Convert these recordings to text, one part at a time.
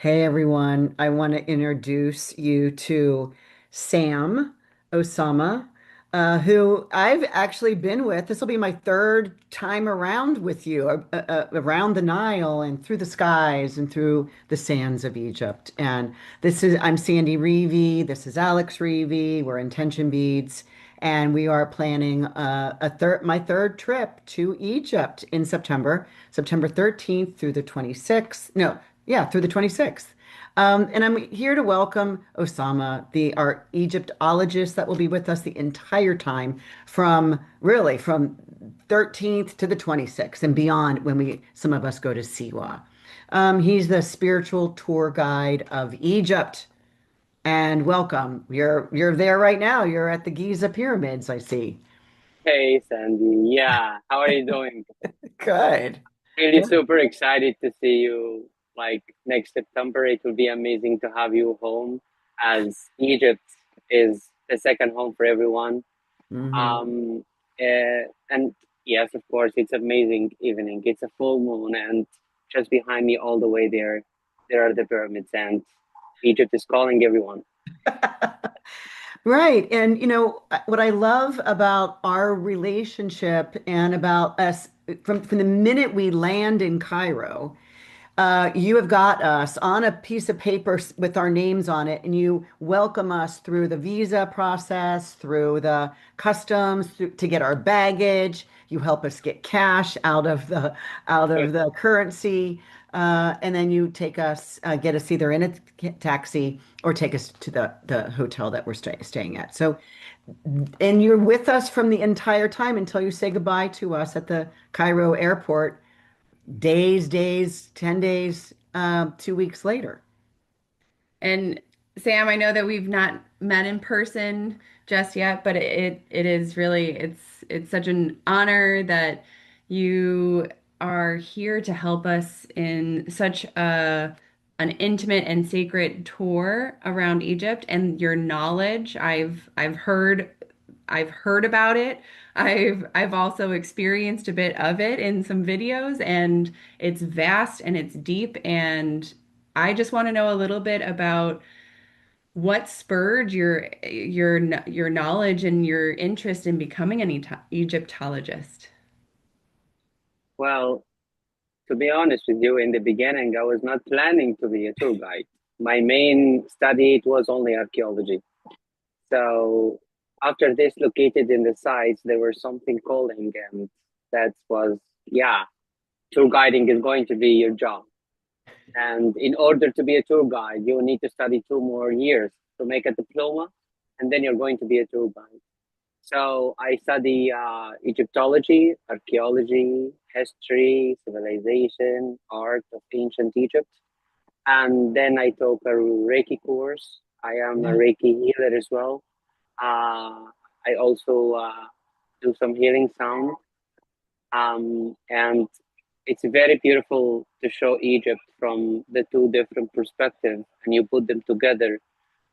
Hey everyone, I want to introduce you to Sam Osama, who I've actually been with. This will be my third time around with you, around the Nile and through the skies and through the sands of Egypt. And I'm Sandy Reevy. This is Alex Reevy. We're Intention Beads, and we are planning my third trip to Egypt in September, September 13th through the 26th. No. Yeah, through the 26th. And I'm here to welcome Osama, our Egyptologist that will be with us the entire time from 13th to the 26th and beyond when some of us go to Siwa. He's the spiritual tour guide of Egypt. And welcome. You're there right now. You're at the Giza pyramids, I see. Hey Sandy, yeah, how are you doing? Good. Really Good. super excited to see you like next September. It will be amazing to have you home as Egypt is the second home for everyone. Hmm. Um, and yes, of course, it's amazing evening. It's a full moon, and just behind me, all the way there are the pyramids, and Egypt is calling everyone. Right. And what I love about our relationship and about us from the minute we land in Cairo, you have got us on a piece of paper with our names on it, and you welcome us through the visa process, through the customs, to get our baggage. You help us get cash out of the currency, and then you get us either in a taxi or take us to the hotel that we're staying at. So, and you're with us from the entire time until you say goodbye to us at the Cairo airport days, 10 days, 2 weeks later. And Sam, I know that we've not met in person just yet, but it is really it's such an honor that you are here to help us in such a an intimate and sacred tour around Egypt and your knowledge. I've heard about it. I've also experienced a bit of it in some videos, and it's vast and it's deep, and I just want to know a little bit about what spurred your knowledge and your interest in becoming an Egyptologist. Well, to be honest with you, in the beginning, I was not planning to be a tour guide. My main study it was only archaeology. So after this, located in the sites, there was something calling, and that was yeah, tour guiding is going to be your job. And in order to be a tour guide, you need to study 2 more years to make a diploma, and then you're going to be a tour guide. So I study Egyptology, archaeology, history, civilization, art of ancient Egypt. And then I took a Reiki course. I am a Yeah. Reiki healer as well. I also do some healing sound. And it's very beautiful to show Egypt from the two different perspectives and you put them together.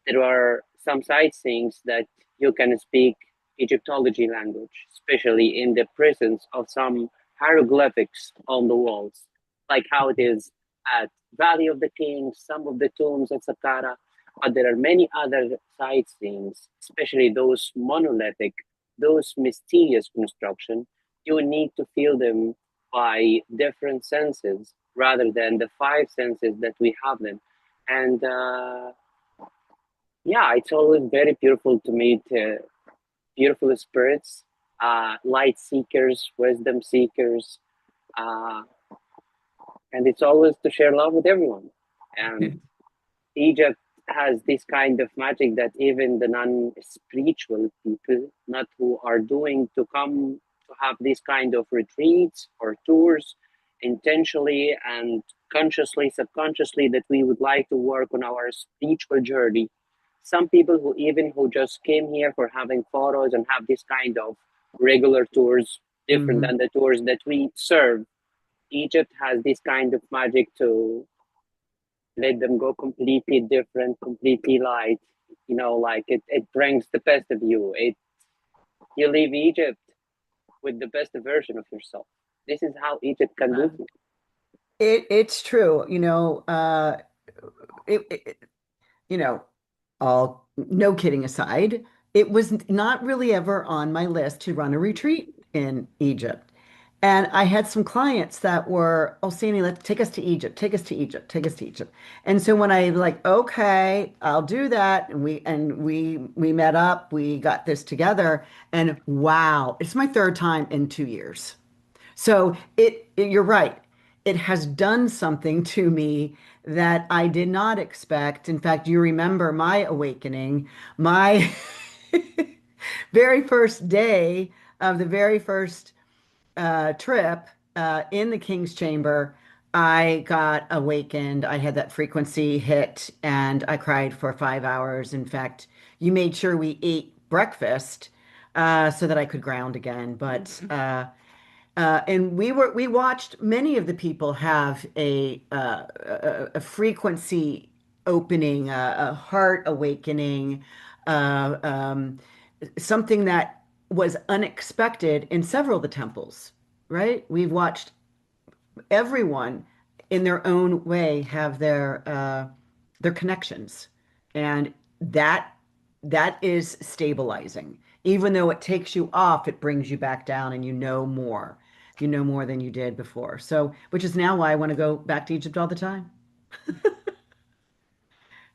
There are some sightseeings that you can speak Egyptology language, especially in the presence of some hieroglyphics on the walls, like how it is at Valley of the Kings, some of the tombs at Saqqara. But there are many other sightseeings, especially those monolithic, those mysterious construction. You need to feel them by different senses rather than the five senses that we have them. And yeah, it's always very beautiful to meet beautiful spirits, light seekers, wisdom seekers, uh, and it's always to share love with everyone. And Egypt has this kind of magic that even the non-spiritual people, not who are doing to come to have this kind of retreats or tours intentionally and consciously, subconsciously, that we would like to work on our spiritual journey. Some people who just came here for having photos and have this kind of regular tours, different Hmm. than the tours that we serve. Egypt has this kind of magic to let them go completely different, completely light. Like it brings the best of you. You leave Egypt with the best version of yourself. This is how Egypt can do to you. It's true. you know, all no kidding aside, it was not really ever on my list to run a retreat in Egypt. And I had some clients that were, oh, Sandy, let's take us to Egypt, take us to Egypt, take us to Egypt. And so when I like, okay, I'll do that, and we met up, we got this together, and wow, it's my third time in 2 years. So you're right. It has done something to me that I did not expect. In fact, you remember my awakening, my very first day of the very first trip in the King's Chamber. I got awakened. I had that frequency hit and I cried for 5 hours. In fact, you made sure we ate breakfast so that I could ground again. But and we watched many of the people have a frequency opening, a heart awakening, uh, um, something that was unexpected in several of the temples, right? We've watched everyone in their own way have their connections, and that that is stabilizing. Even though it takes you off, it brings you back down, and you know more. You know more than you did before. So, which is now why I want to go back to Egypt all the time. And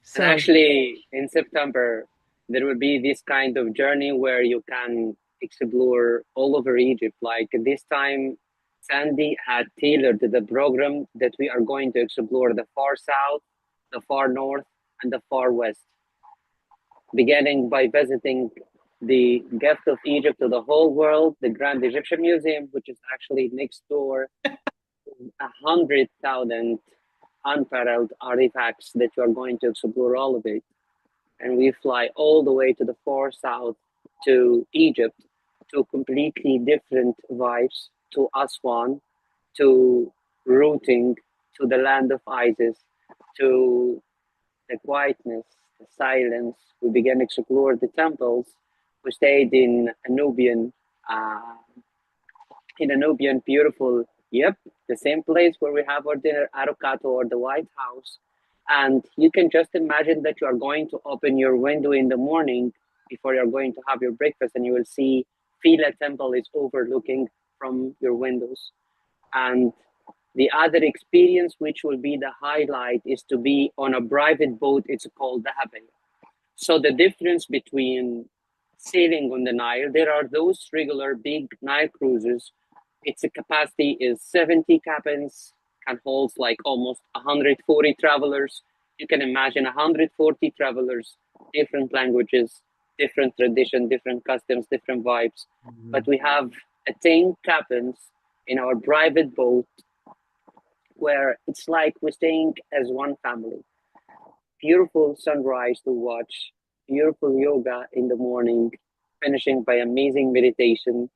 So, actually, in September, there will be this kind of journey where you can explore all over Egypt. Like this time, Sandy had tailored the program that we are going to explore the far south, the far north, and the far west, beginning by visiting the gift of Egypt to the whole world, the Grand Egyptian Museum, which is actually next door, 100,000 unparalleled artifacts that you are going to explore all of it. And we fly all the way to the far south to Egypt to completely different vibes, to Aswan, to routing, to the land of Isis, to the quietness, the silence. We began to explore the temples. We stayed uh, in a Nubian beautiful, yep, the same place where we have our dinner, Arocato or the White House. And you can just imagine that you are going to open your window in the morning before you're going to have your breakfast, and you will see Fila Temple is overlooking from your windows. And the other experience, which will be the highlight, is to be on a private boat. It's called the Habaya. So the difference between sailing on the Nile, there are those regular big Nile cruises. Its capacity is 70 cabins, can hold like almost 140 travelers. You can imagine 140 travelers, different languages, different tradition, different customs, different vibes. But we have 10 cabins in our private boat where it's like we're staying as one family. Beautiful sunrise to watch, beautiful yoga in the morning, finishing by amazing meditation,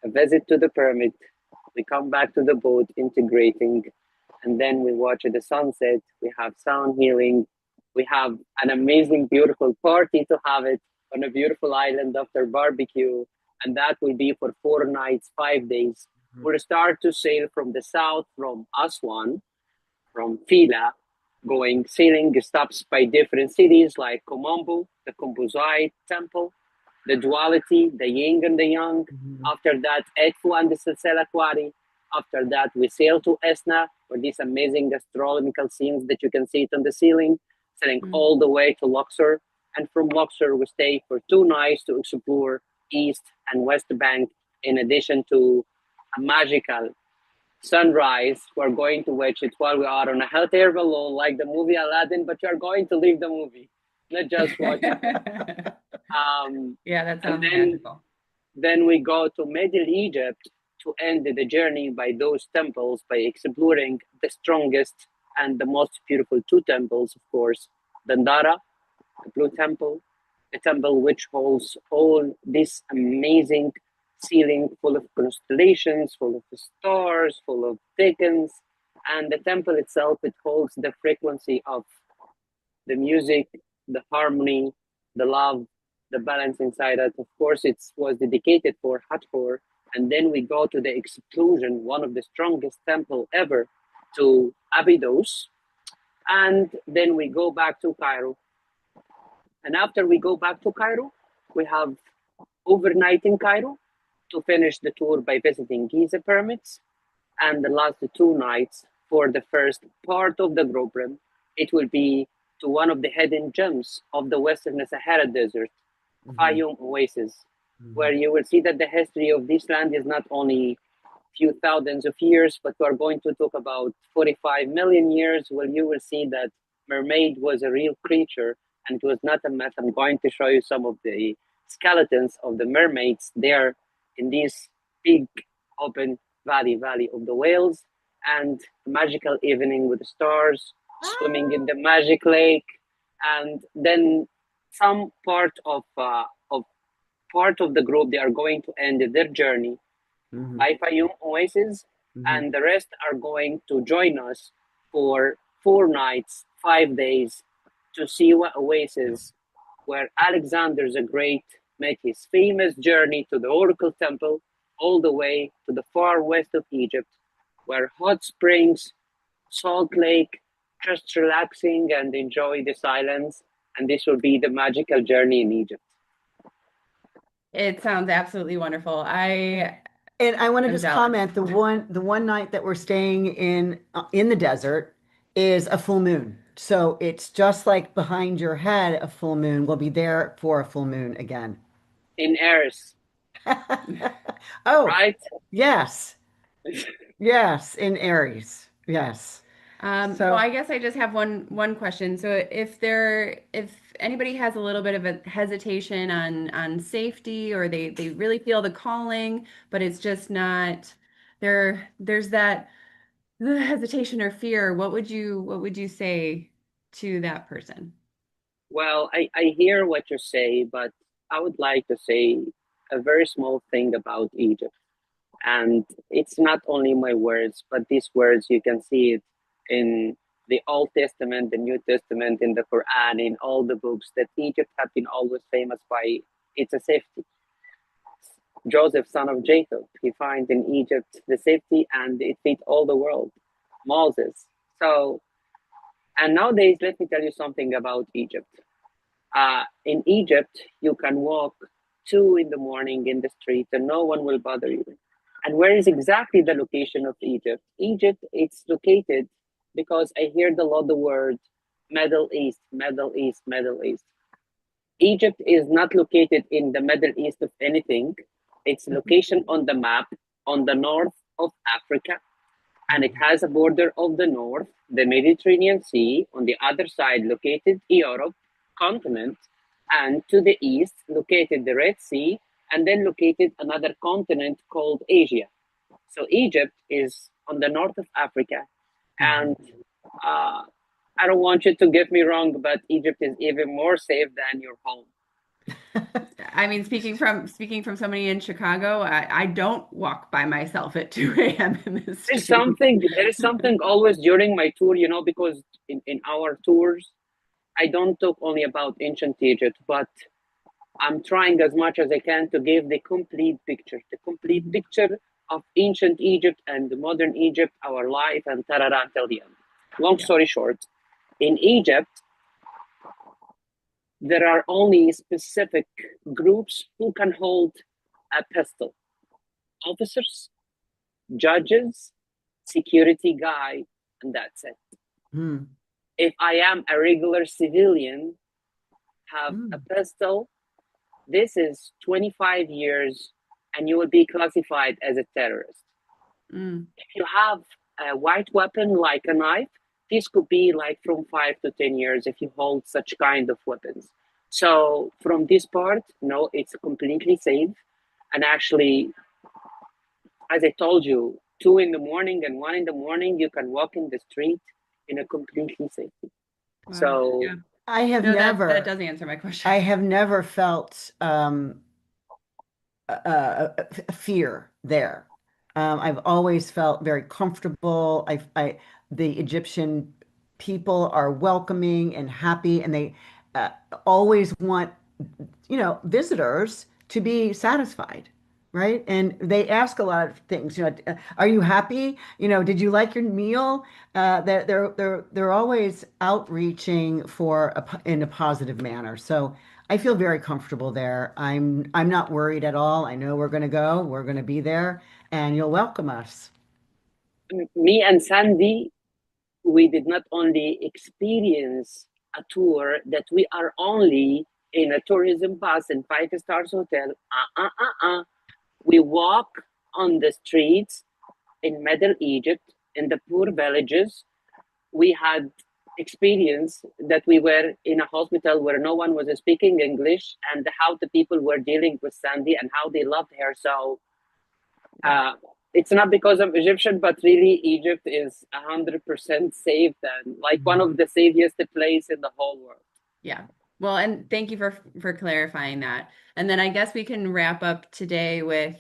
a visit to the pyramid. We come back to the boat, integrating, and then we watch the sunset. We have sound healing. We have an amazing, beautiful party to have it on a beautiful island after barbecue. And that will be for 4 nights, 5 days. We'll start to sail from the south, from Aswan, from Fila, going sailing stops by different cities like Komombo, the Kumbuzite temple, the duality, the yin and the yang. mhm. After that, Edfu and the Silsila Quarry. After that, we sail to Esna for these amazing astronomical scenes that you can see it on the ceiling, sailing all the way to Luxor. And from Luxor, we stay for 2 nights to explore East and West Bank, in addition to a magical sunrise. We're going to watch it while we are on a hot air balloon, like the movie Aladdin, but you're going to leave the movie, not just watch it. Yeah, that And sounds magical. then we go to Middle Egypt to end the journey by those temples, by exploring the strongest and the most beautiful two temples, of course, Dandara, the Blue Temple, a temple which holds all this amazing ceiling full of constellations, full of stars, full of beacons. And the temple itself, it holds the frequency of the music, the harmony, the love, the balance inside it. Of course, it was dedicated for Hathor. And then we go to the explosion, one of the strongest temple ever, to Abydos. And then we go back to Cairo. And after we go back to Cairo, we have overnight in Cairo to finish the tour by visiting Giza pyramids. And the last 2 nights for the first part of the program, it will be to one of the hidden gems of the Western Sahara Desert, Hmm. Fayum Oasis, Hmm. where you will see that the history of this land is not only few thousands of years, but we're going to talk about 45 million years, where you will see that mermaid was a real creature and it was not a myth. I'm going to show you some of the skeletons of the mermaids there in this big open valley of the whales, and a magical evening with the stars, swimming in the magic lake, and then some part of the group they are going to end their journey Hmm. by Fayum Oasis, Hmm. and the rest are going to join us for 4 nights, 5 days to see what Oasis, where Alexander the Great made his famous journey to the Oracle Temple, all the way to the far west of Egypt, where hot springs, salt lake, just relaxing and enjoy the silence. And this will be the magical journey in Egypt. It sounds absolutely wonderful. I And I want to am just jealous. comment, the one night that we're staying in the desert is a full moon. So it's just like behind your head, a full moon. We'll be there for a full moon again. In Eris, Oh, right? yes. Yes, in Aries. Yes. Well, So I guess I just have one question. So if anybody has a little bit of a hesitation on safety, or they really feel the calling, but it's just not there's that the hesitation or fear, what would you say to that person? Well, I hear what you say, but I would like to say a very small thing about Egypt. And it's not only my words, but these words, you can see it in the Old Testament, the New Testament, in the Quran, in all the books, that Egypt have been always famous by its safety. Joseph, son of Jacob, he finds in Egypt the safety and it feeds all the world. Moses. So, and nowadays, let me tell you something about Egypt. In Egypt, you can walk 2 in the morning in the street and no one will bother you. And where is exactly the location of Egypt? Egypt, it's located because I heard a lot the word Middle East, Middle East, Middle East. Egypt is not located in the Middle East of anything. Its mhm, location on the map on the north of Africa, and it mhm, has a border of the north, the Mediterranean Sea, on the other side located Europe continent, and to the east located the Red Sea, and then located another continent called Asia. So Egypt is on the north of Africa, mhm. and uh, I don't want you to get me wrong, but Egypt is even more safe than your home. I mean, speaking from somebody in Chicago, I don't walk by myself at 2 a.m. in the street. There is something always during my tour, because in our tours, I don't talk only about ancient Egypt, but I'm trying as much as I can to give the complete Mhm. picture of ancient Egypt and modern Egypt, our life, and tarara until the end. Long Yeah. story short, in Egypt, there are only specific groups who can hold a pistol: officers, judges, security guy, and that's it. Mm, If I am a regular civilian, have a mm, pistol, this is 25 years and you will be classified as a terrorist. Mm. If you have a white weapon like a knife, this could be like from 5 to 10 years if you hold such kind of weapons. So from this part, no, it's completely safe. And actually, as I told you, 2 in the morning and 1 in the morning, you can walk in the street in a completely safety. Wow. So Yeah. I have No, that never, does answer my question. I have never felt a fear there. I've always felt very comfortable. The Egyptian people are welcoming and happy, and they uh, always want, visitors to be satisfied. right? And they ask a lot of things. Are you happy? Did you like your meal? They're always outreaching in a positive manner. So I feel very comfortable there. I'm not worried at all. I know we're going to go. We're going to be there, and you'll welcome us. Me and Sandy, we did not only experience a tour that we are only in a tourism bus in five stars hotel. We walk on the streets in Middle Egypt, in the poor villages. We had experience that we were in a hospital where no one was speaking English, and how the people were dealing with Sandy and how they loved her. So uh, it's not because I'm Egyptian, but really Egypt is 100% safe and like one of the safest place in the whole world. Yeah. Well, and thank you for clarifying that. And then I guess we can wrap up today with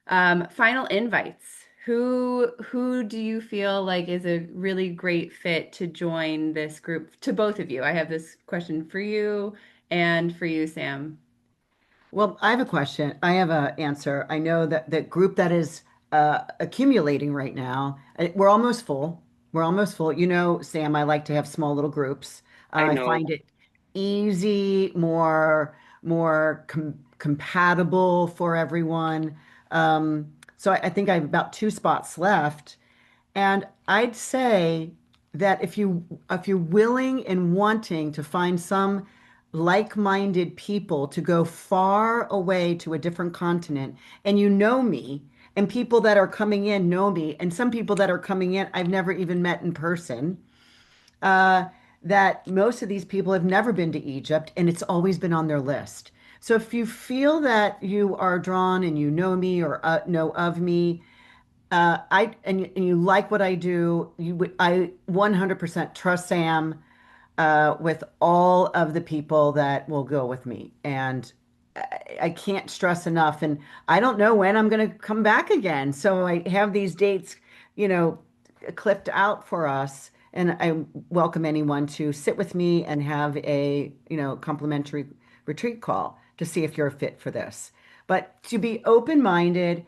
final invites. Who do you feel like is a really great fit to join this group? To both of you. I have this question for you and for you, Sam. Well, I have a question. I have an answer. I know that the group that is accumulating right now, we're almost full. We're almost full. Sam, I like to have small little groups. I I know. find it easy, more compatible for everyone. So I think I have about two spots left. And I'd say that if you're willing and wanting to find some like-minded people to go far away to a different continent, and you know me, and people that are coming in know me, and some people that are coming in I've never even met in person, uh, that most of these people have never been to Egypt, and it's always been on their list. So if you feel that you are drawn and you know me or know of me, and you like what I do, I 100% trust Sam with all of the people that will go with me, and I can't stress enough. And I don't know when I'm going to come back again, so I have these dates, you know, clipped out for us, and I welcome anyone to sit with me and have a complimentary retreat call to see if you're a fit for this. But to be open-minded.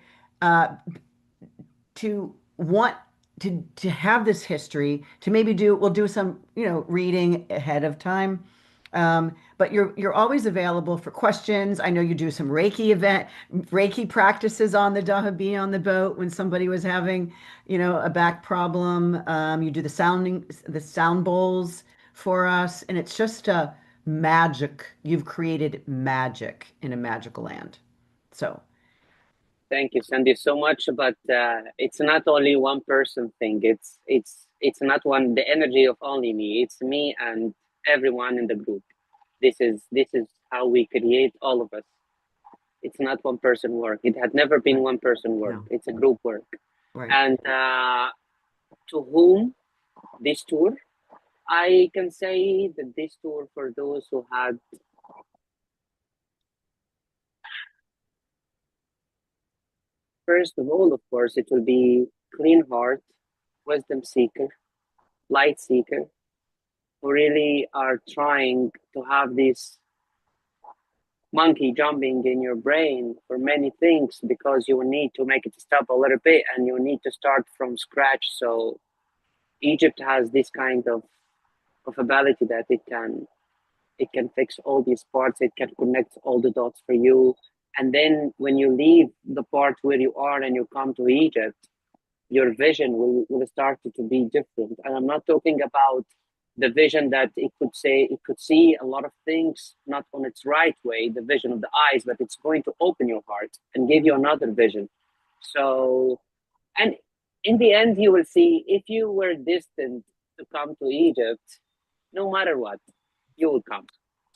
To want to have this history, to maybe we'll do some reading ahead of time, but you're always available for questions. I know you do some Reiki practices on the Dahabi on the boat when somebody was having a back problem. You do the sound bowls for us, and it's just a magic. You've created magic in a magical land. So Thank you, Sandy, so much. But it's not only one person thing. It's not one the energy of only me. It's me and everyone in the group. This is how we create all of us. It's not one person work. It had never been one person work. no, It's a group work. right. And to whom this tour? I can say that this tour for those who had first of all, of course, it will be clean heart, wisdom seeker, light seeker, who really are trying to have this monkey jumping in your brain for many things because you need to make it stop a little bit and you need to start from scratch. So Egypt has this kind of ability that it can fix all these parts, it can connect all the dots for you. And then when you leave the part where you are and you come to Egypt, your vision will start to be different. And I'm not talking about the vision that it could see a lot of things not on its right way, the vision of the eyes, but it's going to open your heart and give you another vision. So, and in the end, you will see if you were destined to come to Egypt, no matter what, you will come.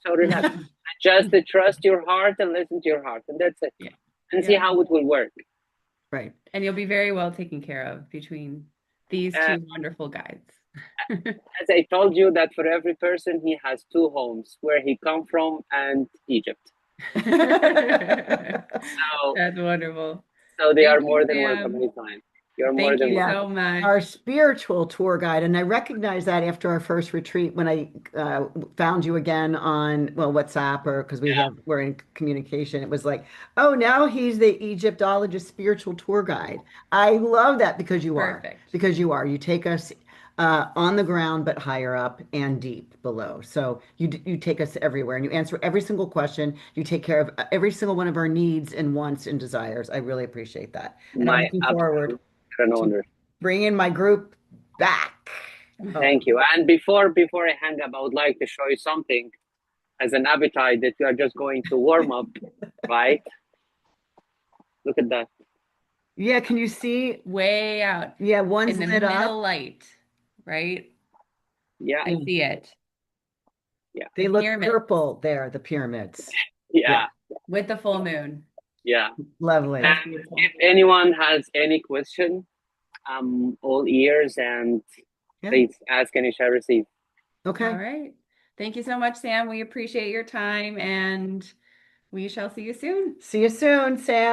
So relax. Just to trust your heart and listen to your heart, and that's it. Yeah. And see Yeah. how it will work. Right. And you'll be very well taken care of between these Uh, two wonderful guides. as I told you, that for every person, he has two homes, where he come from and Egypt. That's So, wonderful. so they Thank are you, more than welcome Sam. anytime. You're more Thank than you Yeah. welcome. so much. Our spiritual tour guide. And I recognized that after our first retreat when I found you again on, well, WhatsApp or because we're in communication. It was like, oh, now he's the Egyptologist spiritual tour guide. I love that Perfect. because you are. You take us on the ground, but higher up and deep below. So you take us everywhere and you answer every single question. You take care of every single one of our needs and wants and desires. I really appreciate that. And I'm My looking forward absolute an to honor. bringing my group back. Oh, Thank you. And before I hang up, I would like to show you something as an appetite that we are just going to warm up, right? Look at that. yeah. Can you see? Way out Yeah, one's in the lit up. middle light, right? Yeah, I see it. yeah, They The look pyramid purple there, the pyramids. Yeah, yeah, with the full moon. yeah. lovely. And That's beautiful. if anyone has any question, I'm all ears and Yeah. please ask and you shall receive. Okay. All right. Thank you so much, Sam. We appreciate your time and we shall see you soon. See you soon, Sam.